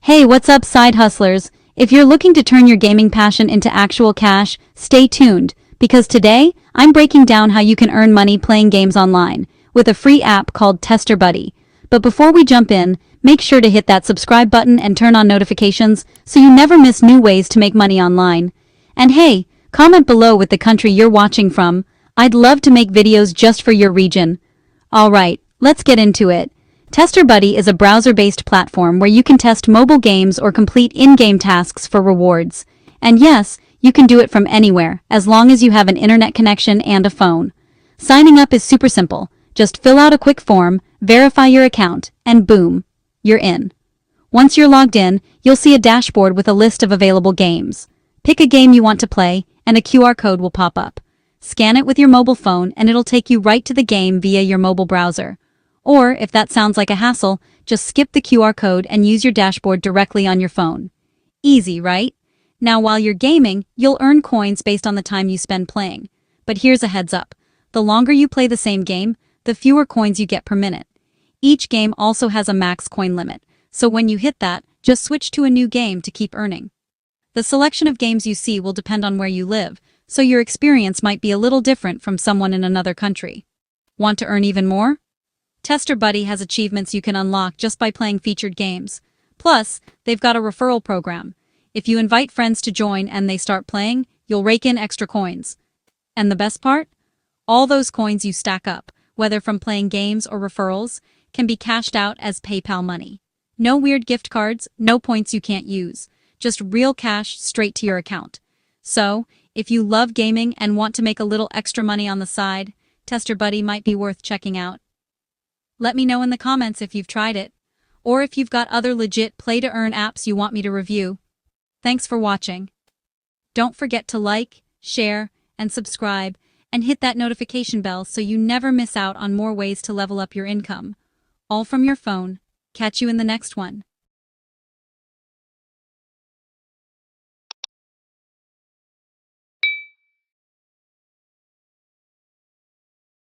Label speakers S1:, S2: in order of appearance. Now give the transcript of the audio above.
S1: Hey, what's up, side hustlers? If you're looking to turn your gaming passion into actual cash, stay tuned, because today I'm breaking down how you can earn money playing games online with a free app called Tester Buddy. But before we jump in, make sure to hit that subscribe button and turn on notifications so you never miss new ways to make money online. And hey, comment below with the country you're watching from. I'd love to make videos just for your region. Alright, let's get into it. Tester Buddy is a browser-based platform where you can test mobile games or complete in-game tasks for rewards. And yes, you can do it from anywhere, as long as you have an internet connection and a phone. Signing up is super simple. Just fill out a quick form, verify your account, and boom, you're in. Once you're logged in, you'll see a dashboard with a list of available games. Pick a game you want to play, and a QR code will pop up. Scan it with your mobile phone and it'll take you right to the game via your mobile browser. Or, if that sounds like a hassle, just skip the QR code and use your dashboard directly on your phone. Easy, right? Now, while you're gaming, you'll earn coins based on the time you spend playing. But here's a heads up. The longer you play the same game, the fewer coins you get per minute. Each game also has a max coin limit, so when you hit that, just switch to a new game to keep earning. The selection of games you see will depend on where you live, so your experience might be a little different from someone in another country. Want to earn even more? Tester Buddy has achievements you can unlock just by playing featured games. Plus, they've got a referral program. If you invite friends to join and they start playing, you'll rake in extra coins. And the best part? All those coins you stack up, whether from playing games or referrals, can be cashed out as PayPal money. No weird gift cards, no points you can't use. Just real cash straight to your account. So, if you love gaming and want to make a little extra money on the side, Tester Buddy might be worth checking out. Let me know in the comments if you've tried it, or if you've got other legit play-to-earn apps you want me to review. Thanks for watching. Don't forget to like, share, and subscribe, and hit that notification bell so you never miss out on more ways to level up your income. All from your phone. Catch you in the next one.